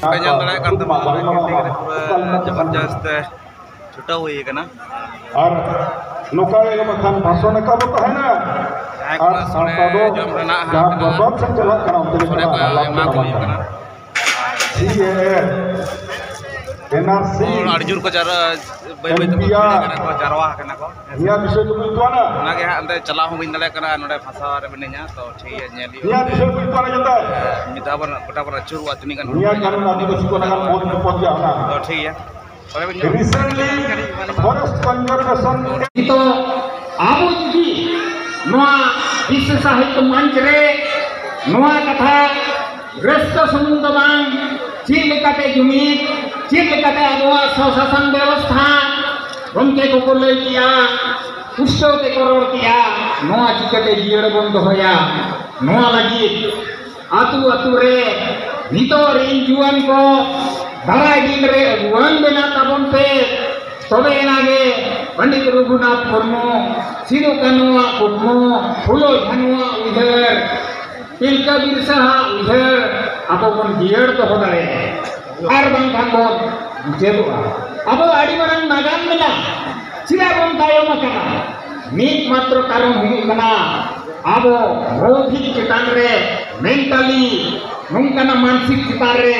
Penyam dale kan teman जबरदस्त छुटा हुई है ना और नौकारे का मतलब भाषण का वो तो है ना और संस्था दो जहाँ बरबाद से चला करा उनके लिए NRC और अर्जुन को जरा बाई तो jarwa करना को यह विषय तो मिलता ना ना के अंदर चला हूँ बिंदले करना नोड़े फंसा रे बने냐 तो ठीक है नेली यह विषय मिलता ना जता मिताबर पटाबर अचुर वातनी kan यह कारण आदिवासी को नगर बहुत बहुत जाना तो ठीक है recently forest conservation itu abu jadi noa bisa sahitu manjre noa kata resto semua bang cil kata jumit cil kata abuah sosasan व्यवस्था उनके को बोले किया उसको ते करोड़ किया noa juga te jier bondo hoya noa lagi atu re nito rinjuan ko darai din re aguan bena tabon pe tobe enage Pandit Raghunath Murmu Sido कानुआ कुर्मू फुलो धनुआ उधर तिलका बिरसा उधर अब बन जियर तो हो दारे आर बंखान बोल जेबुआ अब आड़ी मरन नागान मेला सिदा बन तायो मकना मीट मात्र कारण हुई कना अब भौतिक चितान रे मेंटली नुंकना मानसिक चितान रे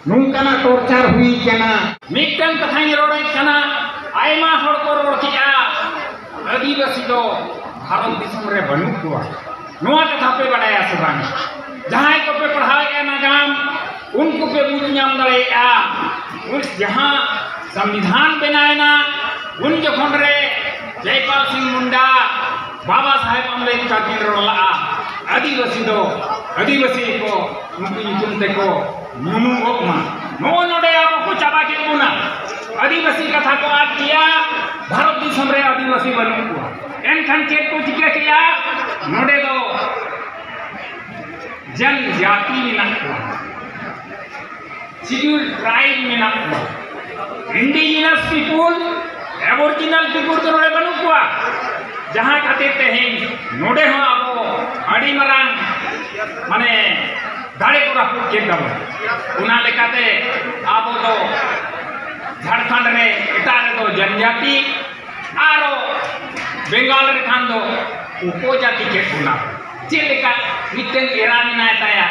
नुंकना टॉर्चर हुई कना मिटन कथाई रोड़े कना आयमा हड़ को रोड़ किया आदिवासी दो भारत दिसम रे बनू कुआ नोआ कथा पे बढ़ाया सुबान जहां को पे पढ़ाया ना जाम उनको पे बुझ नाम दड़ेया उस जहां संविधान बनाए ना उन जखन रे जयपाल सिंह मुंडा बाबा साहेब अम्बेडकर की रोला आदिवासी को उनकी जुमते को नुनु ओकमा नो नोडे आप को चाबा के पुना आदिवासी कथा को आज किया भारत दिसम रे आदिवासी बनू को एनखान चेक को जिक्र किया नोडे दो जनजाति में को शेड्यूल ट्राइब में को इंडिजिनस पीपुल एबोरिजिनल पीपुल तो नोडे बनू को जहां खातिर तेहें नोडे हो आपो आड़ी मरान माने दाड़े को रापुट के दम उना लेकाते आपो तो झारखंड रे एटा रे दो जनजाति आरो बेंगल रे खान दो उपजाति के उना चेलेका मिटेन एरान ना ताया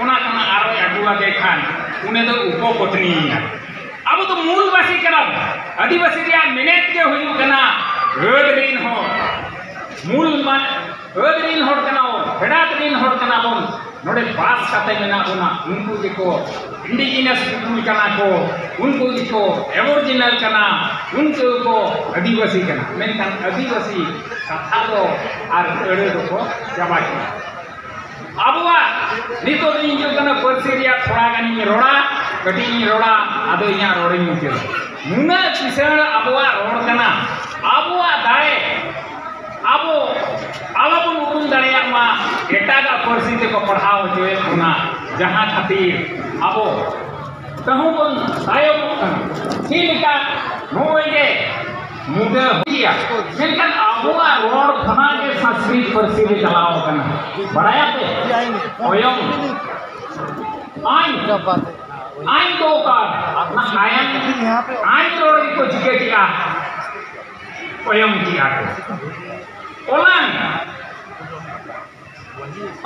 उना कना आरो अगुआ देखान उने दो उपपत्नी अब तो मूलवासी करब आदिवासी रे मिनेट के हुई कना हदरीन हो मूल मान हदरीन हो कना हो फेडातरीन हो कना बोन नोडे पास कते मेना बोना उनको देखो इंडिजिनस पीपुल कना को उनको देखो एबोरिजिनल कना उनको को आदिवासी कना मेनखान आदिवासी कथा को आर अड़े को चाबा के अबुआ नितो दिन जो कना परसेरिया थोड़ा गानी रोड़ा कटी रोड़ा आदो इया रोड़े मुके मुना किसण अबुआ रोड़ कना अबुआ दाए अब आवाबन उरुम दाड़िया मा एटागा परसी ते को पढ़ाओ होए उना जहां खातिर अब तहु बन तायम ठीका नोइगे मुदे होइया मेनखान अबुआ रोड खना के संस्कृत परसी रे चलाओ कना बड़ाया पे ओयम आइन तो का अपना आइन रोड को जिके किया ओयम किया ओलान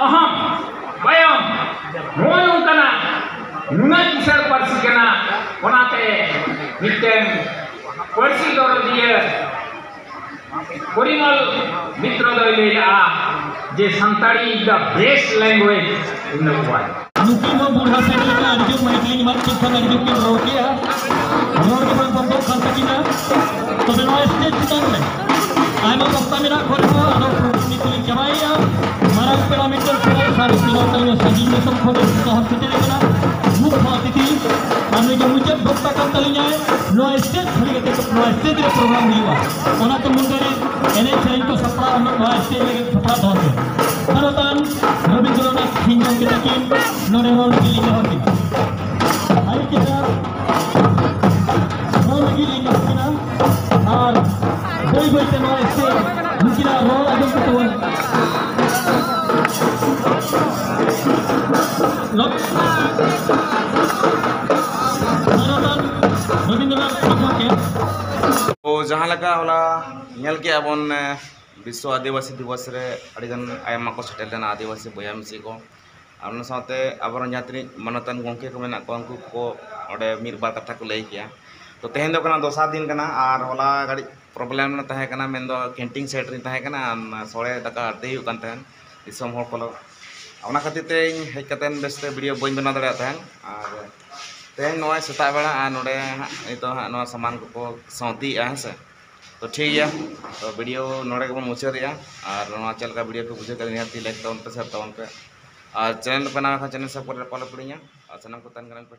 अहम वयम मोनु कना नुना किसर परसी कना ओनाते मिटेन परसी दर दिए परिमल मित्र दइलेया जे Santali the best language in the world नुकी नो बुढ़ा से लेकर अर्जुन मैथिली मत चिंतन अर्जुन के रोकिया रोड के बंद बंद कर सकिना तो बिना स्टेज तक में आइमा वक्ता मेरा खोल को आनो निकल जमाइया मारा पैरामीटर पूरा सारे किलो तले सजी में सब खोले तो हम कितने लेना मुख अतिथि हमने जो मुझे वक्ता कर तली जाए नो स्टेज खड़ी के तो नो स्टेज रे प्रोग्राम हुआ ओना तो मुंडे एने चैन को सपड़ा हम नो स्टेज में सपड़ा धोते हरतान रविंद्रनाथ खिंजम के तकिन नोरे रोल की लिंग होती आई के रोल की लिंग होती ना और कोई बोलते ना इससे मुकिला रोल आगे तो लोग जहाँ लगा वाला नेल के अबन विश्व आदिवासी दिवस रे अड़ीगन आयमा को सेटल लेना आदिवासी बया मिसी को आमना साथे आबर जहाँ तनी मनतन गोंके को मेना को उनको को ओडे मिर बार कथा को लई किया तो तेहन दो कना दोसा दिन कना आर होला गाड़ी प्रॉब्लम न तहे कना मेन दो कैंटीन सेट री तहे कना सोळे दाका अडते हु कान तहन दिसम होर कोलो ओना खातिर ते हेज कतेन बेस्ते वीडियो बइन बना दड़े तहन आर तेहन नोय सेता बेड़ा आ नोडे नितो नो सामान को सौती है तो ठीक है तो वीडियो नोड़े को मुचादिया और चल का वीडियो को बुझे कर निहाती लाइक तवन पे शेयर तवन पे और चैनल पे ना चैनल सब पर फॉलो करिया और सनम को तन करन पे